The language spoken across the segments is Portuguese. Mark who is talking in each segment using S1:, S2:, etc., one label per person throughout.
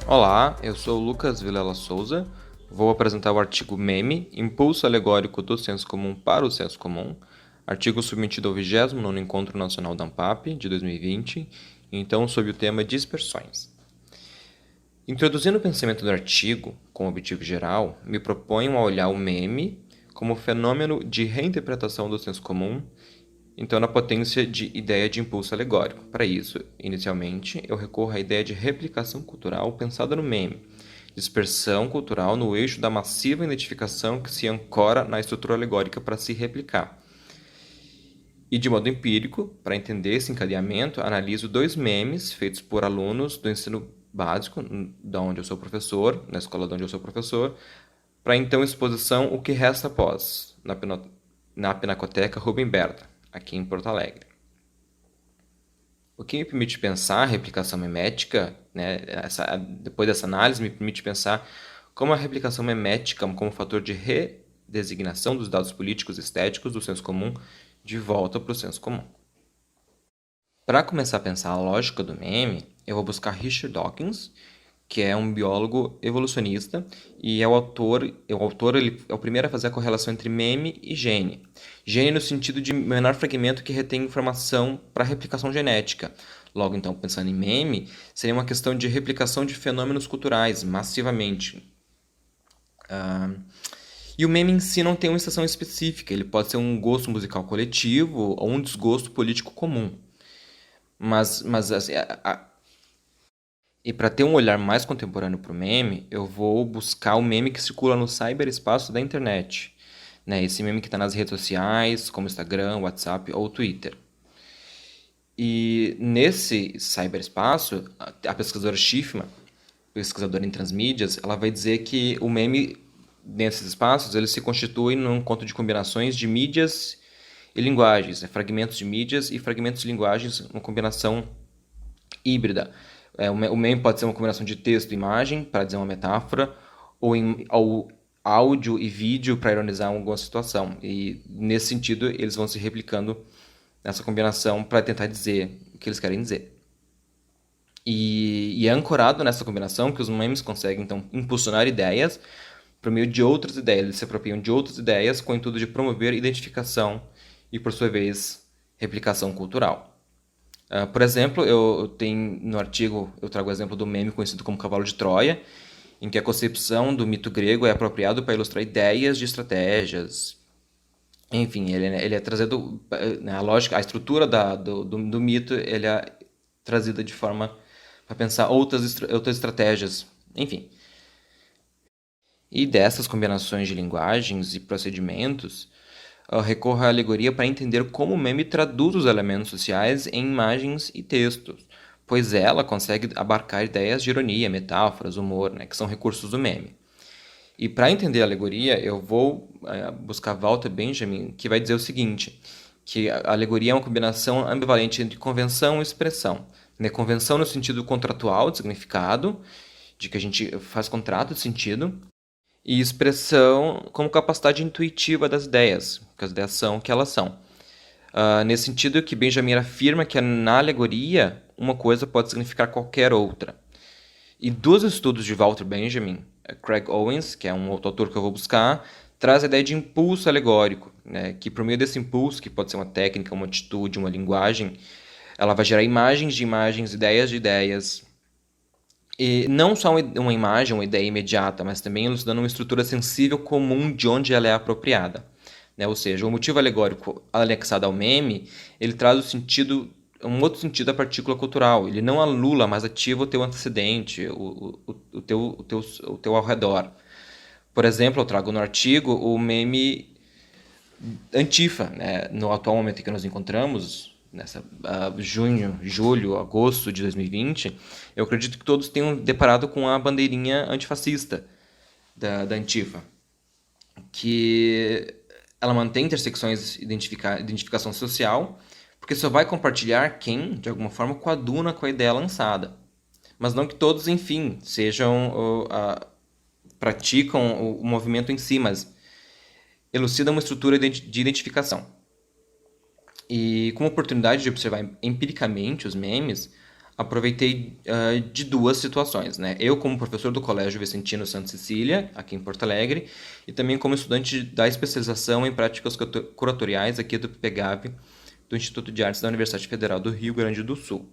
S1: Olá, eu sou o Lucas Vilela Souza. Vou apresentar o artigo Meme, Impulso Alegórico do Senso Comum para o Senso Comum, artigo submetido ao 29º Encontro Nacional da ANPAP, de 2020, então sob o tema Dispersões. Introduzindo o pensamento do artigo, com objetivo geral, me proponho a olhar o meme como fenômeno de reinterpretação do senso comum, então na potência de ideia de impulso alegórico. Para isso, inicialmente, eu recorro à ideia de replicação cultural pensada no meme, dispersão cultural no eixo da massiva identificação que se ancora na estrutura alegórica para se replicar. E de modo empírico, para entender esse encadeamento, analiso dois memes feitos por alunos do ensino básico, da onde eu sou professor, na escola de onde eu sou professor, para então exposição O que Resta Após, na Pinacoteca Rubem Berta, aqui em Porto Alegre. O que me permite pensar a replicação memética, né, depois dessa análise, me permite pensar como a replicação memética como fator de redesignação dos dados políticos e estéticos do senso comum de volta para o senso comum. Para começar a pensar a lógica do meme, eu vou buscar Richard Dawkins, que é um biólogo evolucionista e é o autor ele é o primeiro a fazer a correlação entre meme e gene. Gene no sentido de menor fragmento que retém informação para replicação genética. Logo, então, pensando em meme, seria uma questão de replicação de fenômenos culturais massivamente. E o meme em si não tem uma estação específica, ele pode ser um gosto musical coletivo ou um desgosto político comum. Mas assim, e para ter um olhar mais contemporâneo para o meme, eu vou buscar o meme que circula no cyberespaço da internet. Né? Esse meme que está nas redes sociais, como Instagram, WhatsApp ou Twitter. E nesse cyberespaço, a pesquisadora Schiffman, pesquisadora em transmídias, ela vai dizer que o meme, nesses espaços, ele se constitui num conto de combinações de mídias e linguagens, né? Fragmentos de mídias e fragmentos de linguagens, uma combinação híbrida. O meme pode ser uma combinação de texto e imagem, para dizer uma metáfora, ou áudio e vídeo para ironizar alguma situação. E nesse sentido, eles vão se replicando nessa combinação para tentar dizer o que eles querem dizer. E é ancorado nessa combinação que os memes conseguem, então, impulsionar ideias por meio de outras ideias. Eles se apropriam de outras ideias com o intuito de promover identificação e, por sua vez, replicação cultural. Por exemplo, eu tenho no artigo, eu trago o exemplo do meme conhecido como Cavalo de Troia, em que a concepção do mito grego é apropriado para ilustrar ideias de estratégias. Enfim, ele é trazido, a lógica, a estrutura do mito, ele é trazida de forma para pensar outras estratégias. Enfim. E dessas combinações de linguagens e procedimentos, recorro à alegoria para entender como o meme traduz os elementos sociais em imagens e textos, pois ela consegue abarcar ideias de ironia, metáforas, humor, né, que são recursos do meme. E para entender a alegoria, eu vou buscar Walter Benjamin, que vai dizer o seguinte, que a alegoria é uma combinação ambivalente entre convenção e expressão. Né? Convenção no sentido contratual, de significado, de que a gente faz contrato de sentido, e expressão como capacidade intuitiva das ideias, porque as ideias são o que elas são. Nesse sentido que Benjamin afirma que na alegoria uma coisa pode significar qualquer outra. E dos estudos de Walter Benjamin, Craig Owens, que é um outro autor que eu vou buscar, traz a ideia de impulso alegórico, né, que por meio desse impulso, que pode ser uma técnica, uma atitude, uma linguagem, ela vai gerar imagens de imagens, ideias de ideias, e não só uma imagem, uma ideia imediata, mas também elucidando uma estrutura sensível comum de onde ela é apropriada. Né? Ou seja, o motivo alegórico anexado ao meme, ele traz um outro sentido da partícula cultural. Ele não anula, mas ativa o teu antecedente, o teu ao redor. Por exemplo, eu trago no artigo o meme Antifa. Né? No atual momento em que nos encontramos, nessa junho, julho, agosto de 2020, eu acredito que todos tenham deparado com a bandeirinha antifascista da Antifa, que ela mantém intersecções de identificação social, porque só vai compartilhar quem, de alguma forma, coaduna com a ideia lançada. Mas não que todos, enfim, praticam o movimento em si, mas elucidam uma estrutura de identificação. E com a oportunidade de observar empiricamente os memes, aproveitei de duas situações, né? Eu como professor do Colégio Vicentino Santa Cecília, aqui em Porto Alegre, e também como estudante da especialização em práticas curatoriais aqui do PPGAV, do Instituto de Artes da Universidade Federal do Rio Grande do Sul.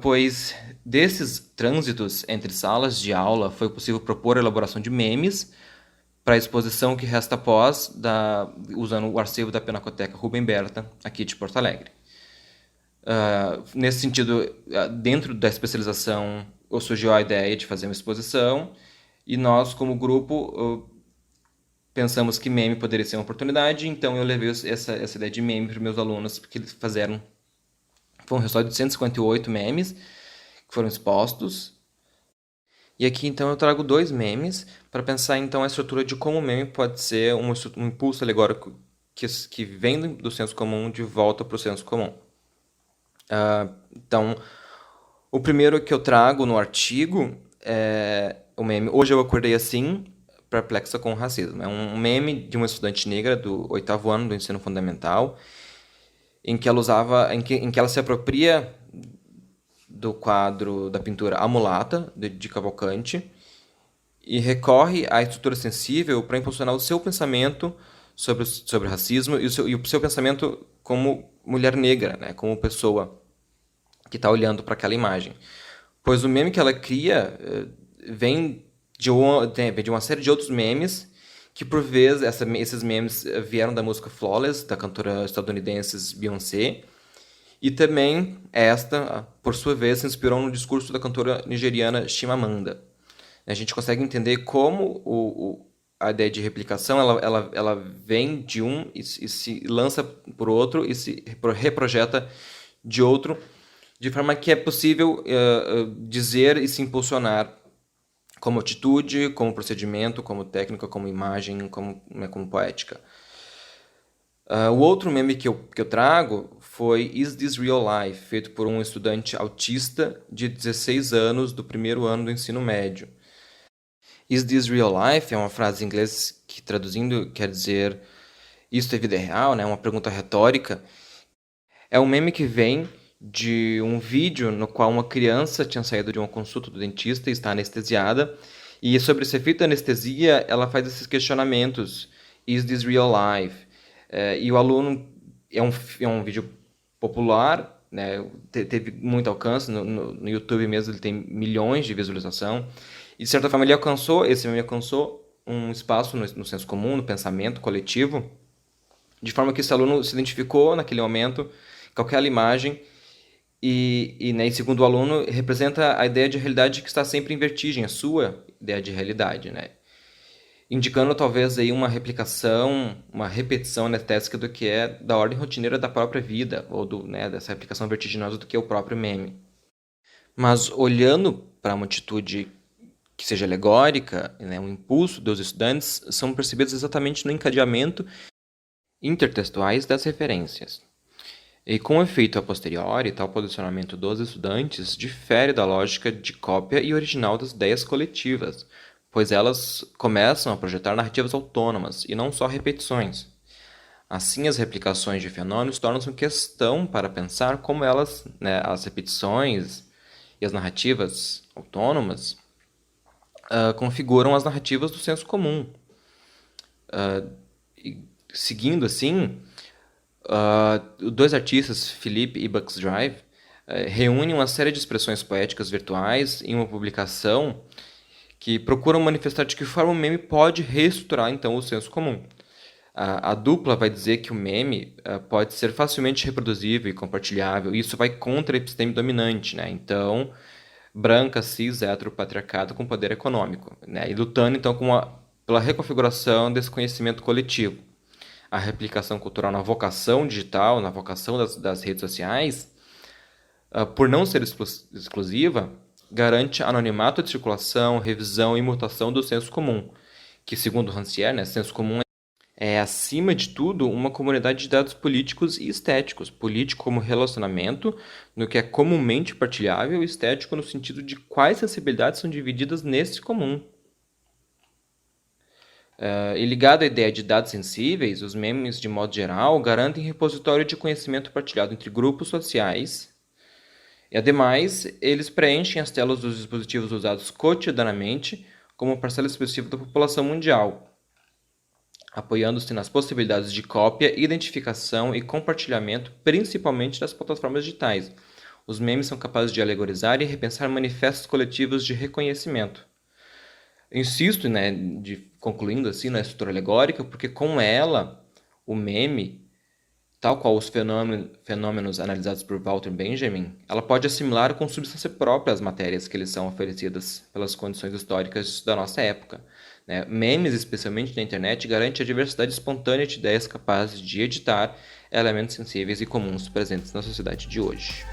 S1: Pois desses trânsitos entre salas de aula foi possível propor a elaboração de memes para a exposição que resta após, usando o arquivo da Pinacoteca Rubem Berta, aqui de Porto Alegre. Nesse sentido, dentro da especialização, surgiu a ideia de fazer uma exposição e nós, como grupo, pensamos que meme poderia ser uma oportunidade, então eu levei essa ideia de meme para os meus alunos, porque eles fizeram. Foi um resultado de 158 memes que foram expostos. E aqui então eu trago 2 memes para pensar então a estrutura de como o meme pode ser um impulso alegórico que vem do senso comum de volta para o senso comum. Então, o primeiro que eu trago no artigo é o meme Hoje Eu Acordei Assim, Perplexa com o Racismo. É um meme de uma estudante negra do 8º ano do ensino fundamental, em que ela se apropria do quadro da pintura A Mulata, de Cavalcante, e recorre à estrutura sensível para impulsionar o seu pensamento sobre racismo e o seu pensamento como mulher negra, né, como pessoa que está olhando para aquela imagem. Pois o meme que ela cria vem de uma série de outros memes que, por vezes, esses memes vieram da música Flawless, da cantora estadunidense Beyoncé, e também esta, por sua vez, se inspirou no discurso da cantora nigeriana Chimamanda. A gente consegue entender como a ideia de replicação ela vem de um e se lança por outro e se reprojeta de outro, de forma que é possível dizer e se impulsionar como atitude, como procedimento, como técnica, como imagem, como poética. O outro meme que eu trago foi Is This Real Life, feito por um estudante autista de 16 anos do primeiro ano do ensino médio. Is This Real Life é uma frase em inglês que, traduzindo, quer dizer Isto é vida real, né? Uma pergunta retórica. É um meme que vem de um vídeo no qual uma criança tinha saído de uma consulta do dentista e está anestesiada. E sobre esse efeito da anestesia, ela faz esses questionamentos. Is this real life? E o aluno... É um vídeo popular, né? Teve muito alcance. No YouTube mesmo ele tem milhões de visualização. E de certa forma esse meme alcançou um espaço no senso comum, no pensamento coletivo, de forma que esse aluno se identificou naquele momento com aquela imagem né, segundo o aluno, representa a ideia de realidade que está sempre em vertigem, a sua ideia de realidade, né? Indicando talvez aí uma replicação, uma repetição anestésica do que é da ordem rotineira da própria vida, ou dessa replicação vertiginosa do que é o próprio meme. Mas olhando para uma atitude que seja alegórica, né, um impulso dos estudantes, são percebidos exatamente no encadeamento intertextuais das referências. E com efeito a posteriori, tal posicionamento dos estudantes difere da lógica de cópia e original das ideias coletivas, pois elas começam a projetar narrativas autônomas e não só repetições. Assim, as replicações de fenômenos tornam-se uma questão para pensar como elas, né, as repetições e as narrativas autônomas, configuram as narrativas do senso comum. Seguindo assim, dois artistas, Philippe e Bucks Drive, reúnem uma série de expressões poéticas virtuais em uma publicação que procuram manifestar de que forma o meme pode reestruturar então o senso comum. A dupla vai dizer que o meme pode ser facilmente reproduzível e compartilhável, e isso vai contra a episteme dominante, né? Então, branca, cis, heteropatriarcado com poder econômico, né? E lutando então pela reconfiguração desse conhecimento coletivo. A replicação cultural na vocação digital, na vocação das redes sociais, por não ser exclusiva, garante anonimato de circulação, revisão e mutação do senso comum, que, segundo Rancière, né, senso comum é, acima de tudo, uma comunidade de dados políticos e estéticos. Político como relacionamento, no que é comumente partilhável, e estético no sentido de quais sensibilidades são divididas nesse comum. E ligado à ideia de dados sensíveis, os memes, de modo geral, garantem repositório de conhecimento partilhado entre grupos sociais E, ademais, eles preenchem as telas dos dispositivos usados cotidianamente como parcela expressiva da população mundial, apoiando-se nas possibilidades de cópia, identificação e compartilhamento, principalmente das plataformas digitais. Os memes são capazes de alegorizar e repensar manifestos coletivos de reconhecimento. Eu insisto, né, concluindo assim na estrutura alegórica, porque com ela, o meme, tal qual os fenômenos analisados por Walter Benjamin, ela pode assimilar com substância própria as matérias que lhes são oferecidas pelas condições históricas da nossa época. Né? Memes, especialmente na internet, garante a diversidade espontânea de ideias capazes de editar elementos sensíveis e comuns presentes na sociedade de hoje.